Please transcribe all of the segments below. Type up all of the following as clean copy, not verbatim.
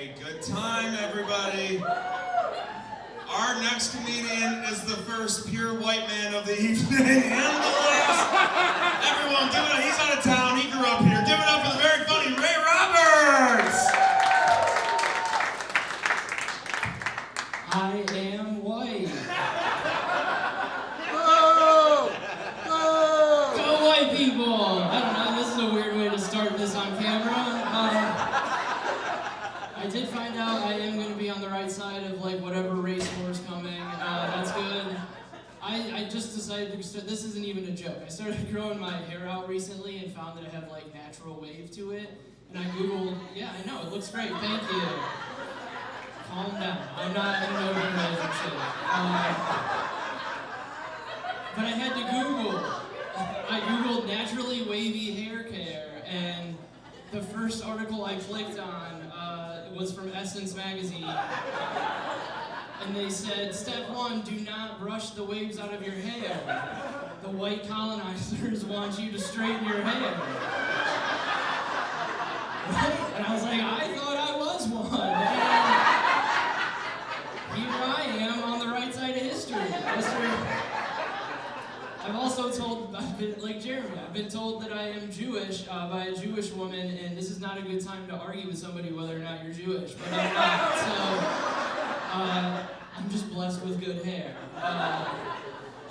a good time, everybody. Our next comedian is the first pure white man of the evening and the last. Everyone, give it up. He's out of town. He grew up here. Give it up for the very funny Ray Roberts. I am white. Whoa! Whoa! Go white people! I don't know, this is a weird way to start this on camera. I did find out I am going to be on the right side of like whatever race war is coming. That's good. I just decided to start, this isn't even a joke. I started growing my hair out recently and found that it had like natural wave to it. And I Googled, yeah, I know, it looks great, thank you. Calm down. I'm not in an open relationship. But I had to Google. I Googled naturally wavy hair care, and the first article I clicked on was from Essence magazine. And they said, step 1, do not brush the waves out of your hair. The white colonizers want you to straighten your hair. Right? And I was like, I thought I was one. And here I am on the right side of history. I've also told, like Jeremy, I've been told that I am Jewish by a Jewish woman, and this is not a good time to argue with somebody whether or not you're Jewish, but I'm not, so I'm just blessed with good hair. I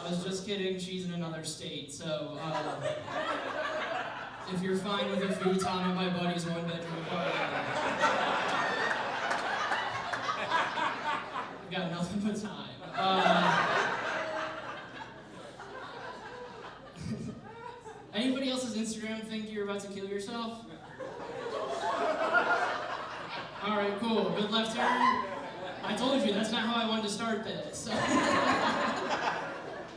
was just kidding, she's in another state, so if you're fine with a futon in my buddy's one-bedroom apartment, I've got nothing but time. Anybody else's Instagram think you're about to kill yourself? Alright, cool. Good left turn. I told you, that's not how I wanted to start this.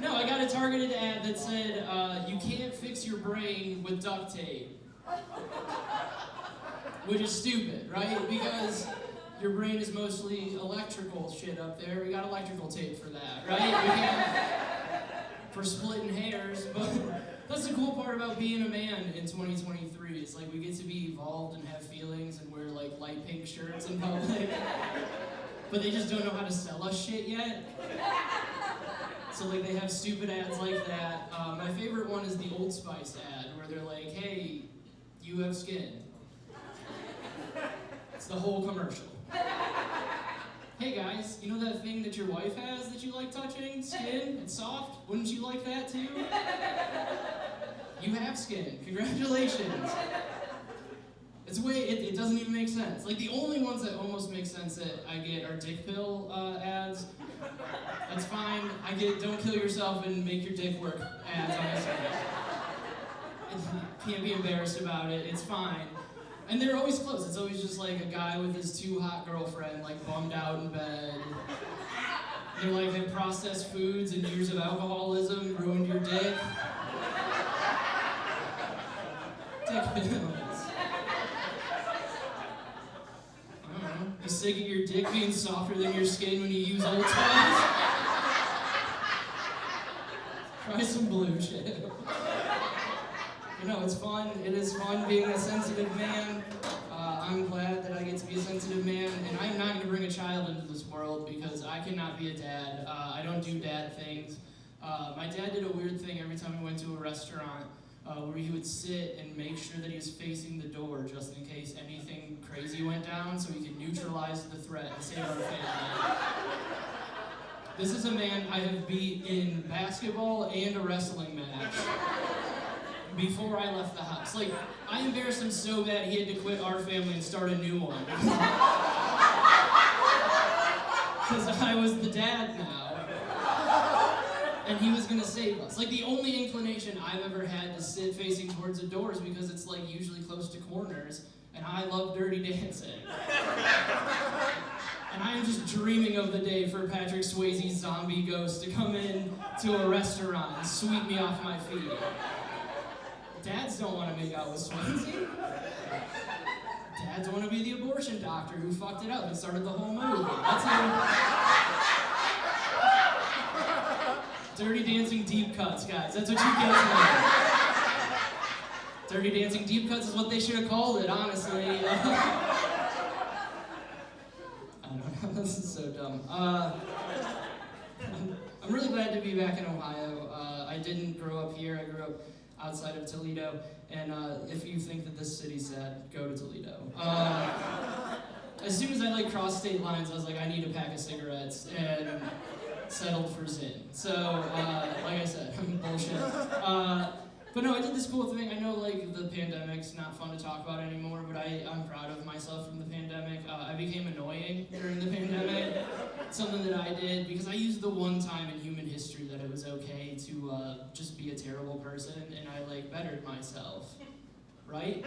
No, I got a targeted ad that said, you can't fix your brain with duct tape. Which is stupid, right? Because your brain is mostly electrical shit up there. We got electrical tape for that, right? We can't, for splitting hairs, but that's the cool part about being a man in 2023. It's like we get to be evolved and have feelings and wear like light pink shirts in public. But they just don't know how to sell us shit yet. So like they have stupid ads like that. My favorite one is the Old Spice ad where they're like, hey, you have skin. It's the whole commercial. Hey guys, you know that thing that your wife has that you like touching? Skin? It's soft? Wouldn't you like that too? You have skin. Congratulations. It's it doesn't even make sense. Like the only ones that almost make sense that I get are dick pill ads. That's fine. I get don't kill yourself and make your dick work ads on Instagram. Can't be embarrassed about it. It's fine. And they're always close. It's always just like a guy with his too hot girlfriend, like bummed out in bed. They're like, have processed foods and years of alcoholism ruined your dick? Dick pills. I don't know. You sick of your dick being softer than your skin when you use Old Spice? Try some blue shit. You know, it's fun. It is fun being a sensitive man. I'm glad that I get to be a sensitive man, and I'm not going to bring a child into this world because I cannot be a dad. I don't do dad things. My dad did a weird thing every time we went to a restaurant where he would sit and make sure that he was facing the door just in case anything crazy went down so he could neutralize the threat and save our family. This is a man I have beat in basketball and a wrestling match before I left the house. Like, I embarrassed him so bad he had to quit our family and start a new one. Because I was the dad now. And he was gonna save us. Like, the only inclination I've ever had to sit facing towards the door is because it's like usually close to corners, and I love Dirty Dancing. And I am just dreaming of the day for Patrick Swayze's zombie ghost to come in to a restaurant and sweep me off my feet. Dads don't want to make out with Swayze. Dads want to be the abortion doctor who fucked it up and started the whole movie. That's him. Dirty Dancing deep cuts, guys. That's what you get tonight. Dirty Dancing deep cuts is what they should have called it, honestly. welcome. I'm really glad to be back in Ohio. I didn't grow up here. I grew up outside of Toledo. And if you think that this city's sad, go to Toledo. As soon as I crossed state lines, I was like, I need a pack of cigarettes, and settled for Zyn. So, like I said, bullshit. But no, I did this cool thing. I know the pandemic's not fun to talk about anymore, but I'm proud of myself from the pandemic. I became annoying during the pandemic. Something that I did because I used the one time in human history that it was okay to just be a terrible person, and I bettered myself. Right?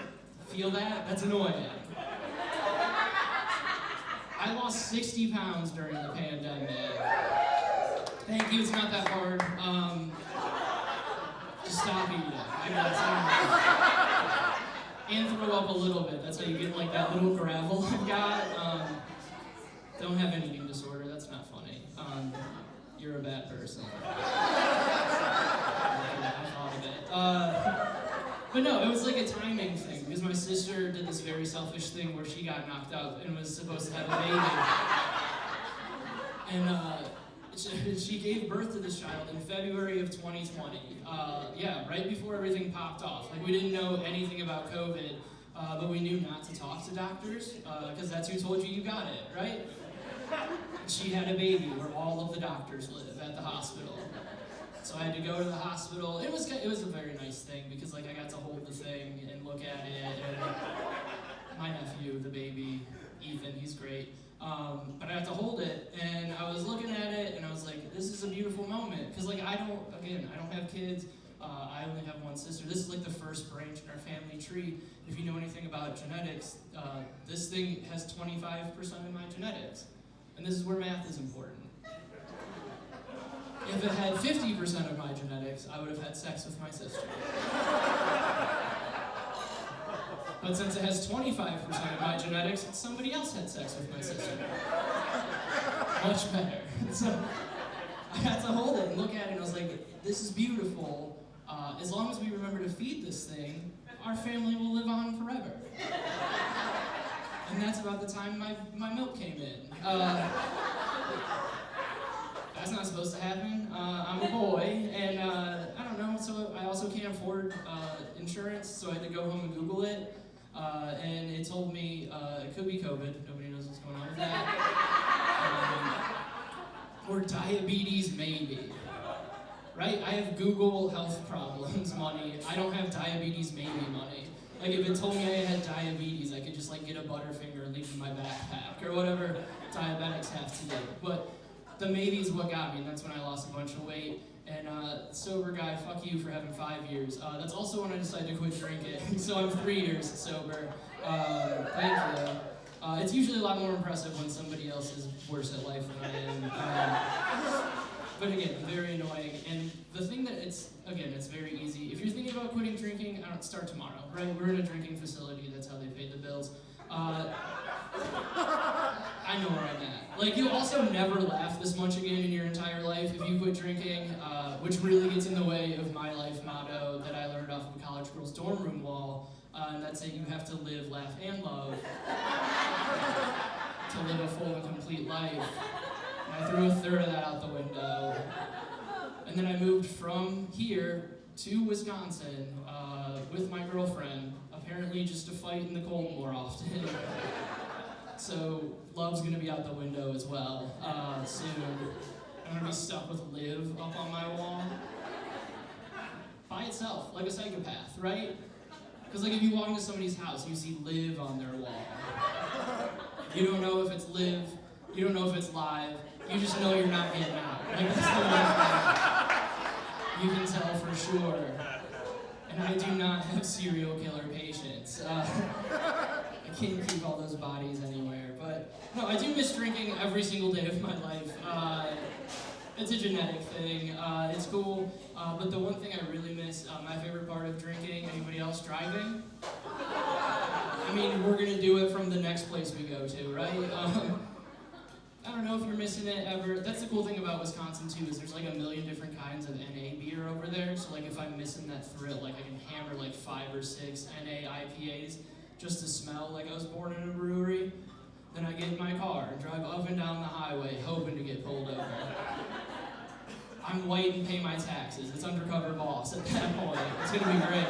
Feel that? That's annoying. I lost 60 pounds during the pandemic. Thank you, it's not that hard. Just stop eating. I got some. And throw up a little bit. That's how you get that little gravel I've got. Don't have an eating disorder, that's not funny. You're a bad person. I thought of it. But no, it was a timing thing, because my sister did this very selfish thing where she got knocked out and was supposed to have a baby. And she gave birth to this child in February of 2020. Right before everything popped off. We didn't know anything about COVID, but we knew not to talk to doctors, because that's who told you got it, right? She had a baby where all of the doctors live, at the hospital. So I had to go to the hospital. It was a very nice thing because I got to hold the thing and look at it. And my nephew, the baby, Ethan, he's great. But I had to hold it, and I was looking at it, and I was like, this is a beautiful moment. Because I don't have kids. I only have one sister. This is the first branch in our family tree. If you know anything about genetics, this thing has 25% of my genetics. And this is where math is important. If it had 50% of my genetics, I would have had sex with my sister. But since it has 25% of my genetics, somebody else had sex with my sister. Much better. So I had to hold it and look at it, and I was like, this is beautiful. As long as we remember to feed this thing, our family will live on forever. And that's about the time my milk came in. That's not supposed to happen. I'm a boy, and I don't know, so I also can't afford insurance, so I had to go home and Google it. And it told me it could be COVID. Nobody knows what's going on with that. Or diabetes, maybe. Right? I have Google health problems money. I don't have diabetes, maybe money. If it told me I had diabetes, I could just get a Butterfinger and leave it in my backpack, or whatever diabetics have to do. But the maybe is what got me, and that's when I lost a bunch of weight. And sober guy, fuck you for having 5 years. That's also when I decided to quit drinking. So I'm 3 years sober. Thank you. It's usually a lot more impressive when somebody else is worse at life than I am. But again, very annoying. And the thing that it's very easy. If you're thinking about quitting drinking, I don't start tomorrow, right? We're in a drinking facility, that's how they pay the bills. I know where I'm at. You'll also never laugh this much again in your entire life if you quit drinking, which really gets in the way of my life motto that I learned off of a college girl's dorm room wall, and that's that you have to live, laugh, and love to live a full and complete life. And I threw a third of that out the window. And then I moved from here to Wisconsin with my girlfriend, apparently just to fight in the cold more often. So love's gonna be out the window as well soon. I'm gonna be stuck with live up on my wall. By itself, like a psychopath, right? Because if you walk into somebody's house, you see live on their wall. You don't know if it's live, you don't know if it's live, you just know you're not getting out. That's the one thing you can tell for sure. And I do not have serial killer patience. I can't keep all those bodies anywhere. But no, I do miss drinking every single day of my life. It's a genetic thing. It's cool. But the one thing I really miss, my favorite part of drinking, anybody else driving? I mean, we're gonna do it from the next place we go to, right? I don't know if you're missing it ever. That's the cool thing about Wisconsin too, is there's a million different kinds of NA beer over there. So if I'm missing that thrill, I can hammer 5 or 6 NA IPAs just to smell like I was born in a brewery. Then I get in my car car and drive up and down the highway hoping to get pulled over. I'm white and pay my taxes. It's undercover boss at that point. It's gonna be great.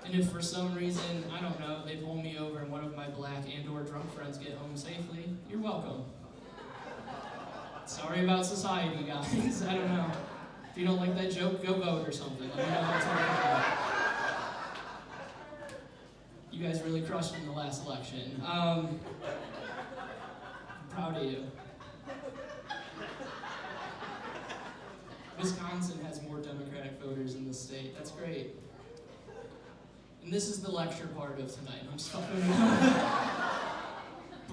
And if for some reason, I don't know, they pull me over and one of my black and/or drunk friends get home safely, you're welcome. Sorry about society, guys. I don't know. If you don't like that joke, go vote or something. Let me know how it's working out. You guys really crushed in the last election. I'm proud of you. Wisconsin has more Democratic voters in the state. That's great. And this is the lecture part of tonight. I'm just fucking with you.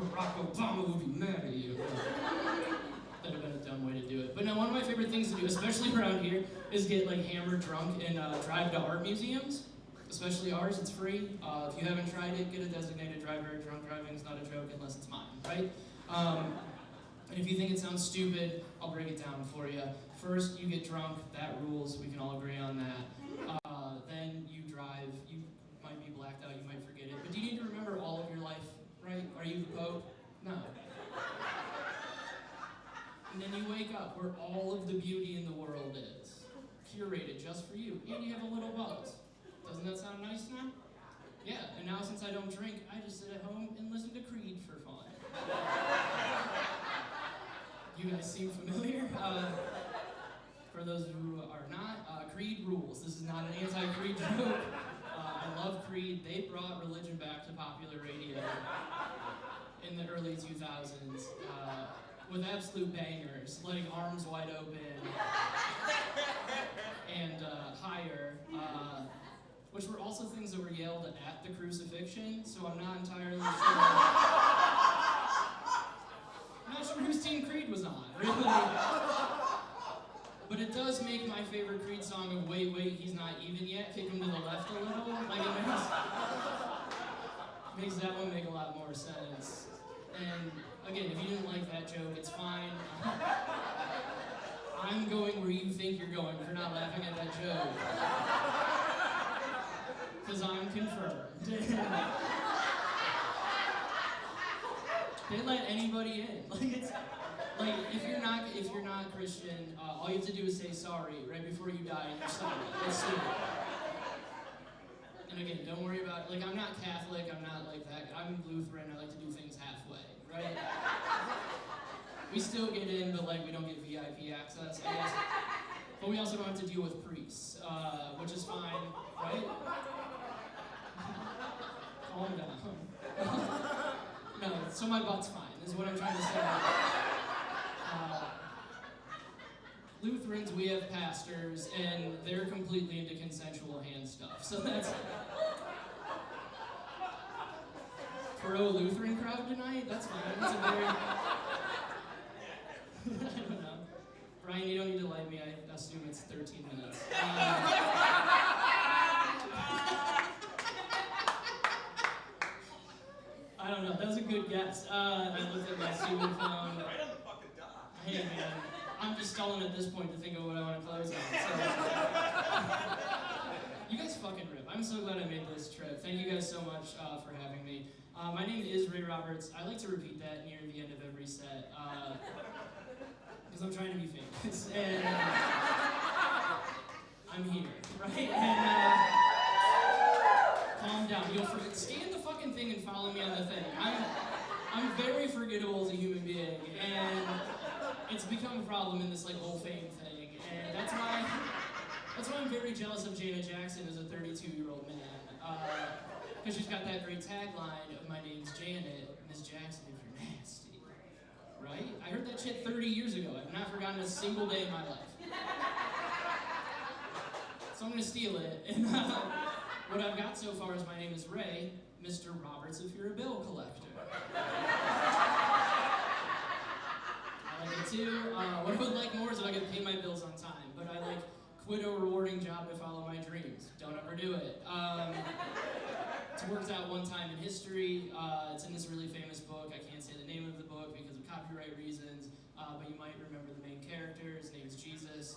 Barack Obama would be mad at you. That'd have been a dumb way to do it. But no, one of my favorite things to do, especially around here, is get like hammered drunk and drive to art museums. Especially ours, it's free. If you haven't tried it, get a designated driver. Drunk driving is not a joke unless it's mine, right? And if you think it sounds stupid, I'll break it down for you. First, you get drunk, that rules, we can all agree on that. Then you drive, you might be blacked out, you might forget it. But do you need to remember all of your life, right? Are you the Pope? No. And then you wake up where all of the beauty in the world is. Curated just for you. And you have a little buzz. Doesn't that sound nice now? Yeah, and now since I don't drink, I just sit at home and listen to Creed for fun. You guys seem familiar? For those who are not, Creed rules. This is not an anti-Creed joke. I love Creed. They brought religion back to popular radio in the early 2000s with absolute bangers, like Arms Wide Open and Higher, which were also things that were yelled at the crucifixion, so I'm not entirely sure. I'm not sure whose team Creed was on, really. But it does make my favorite Creed song of Wait, Wait, He's Not Even Yet, kick him to the left a little. Like, it makes that one make a lot more sense. And again, if you didn't like that joke, it's fine. I'm going where you think you're going for not laughing at that joke. Because I'm confirmed. They let anybody in. Like, it's like if you're not Christian, all you have to do is say sorry right before you die, and you're sorry. That's it. And again, don't worry about, like, I'm not Catholic, I'm not like that. I'm Lutheran, I like to do things halfway, right? We still get in, but like we don't get VIP access, I guess. But we also don't have to deal with priests, which is fine, right? Calm down. No, so my butt's fine, is what I'm trying to say. Lutherans, we have pastors, and they're completely into consensual hand stuff. So that's pro-Lutheran crowd tonight. That's fine. That's a very I don't know. Brian, you don't need to light me. I assume it's 13 minutes. I don't know. That was a good guess. I looked at my stupid phone. Right on the fucking dot. Hey, man. I'm just stalling at this point to think of what I want to close on. So. You guys fucking rip. I'm so glad I made this trip. Thank you guys so much for having me. My name is Ray Roberts. I like to repeat that near the end of every set because I'm trying to be famous. And I'm here, right? And calm down. You'll forget. Stay in the fucking thing and follow me on the thing. I'm very forgettable as a human being, and it's become a problem in this like whole fame thing, and that's why I'm very jealous of Janet Jackson as a 32-year-old man, because she's got that great tagline of "My name's Janet, Miss Jackson if you're nasty," right? I heard that shit 30 years ago. I've not forgotten a single day in my life. So I'm gonna steal it, and what I've got so far is "My name is Ray, Mr. Roberts if you're a bill collector." I like it too. What I would like more is that I could pay my bills on time, but I like quit a rewarding job to follow my dreams. Don't ever do it. It's worked out one time in history. It's in this really famous book. I can't say the name of the book because of copyright reasons, but you might remember the main character. His name is Jesus.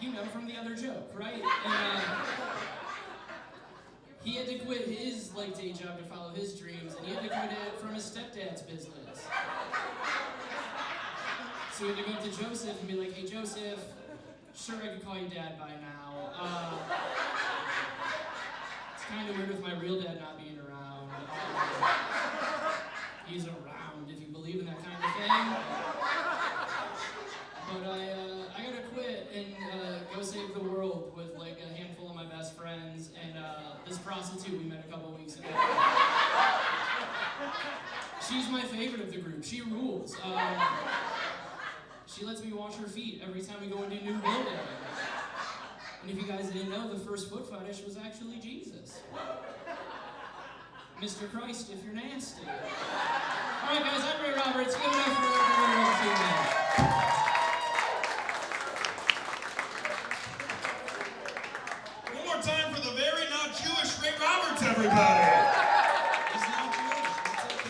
You know from the other joke, right? And, He had to quit his like day job to follow his dreams, and he had to quit it from his stepdad's business. So we had to go up to Joseph and be like, "Hey Joseph, sure I could call you dad by now. It's kind of weird with my real dad not being around. He's around, if you believe in that kind of thing. But I gotta quit and go save the world with like a handful of my best friends and this prostitute we met a couple weeks ago. She's my favorite of the group. She rules. She lets me wash her feet every time we go into a new building. And if you guys didn't know, the first foot fetish was actually Jesus. Mr. Christ, if you're nasty. All right, guys, I'm Ray Roberts. Give it up for the 2 minutes.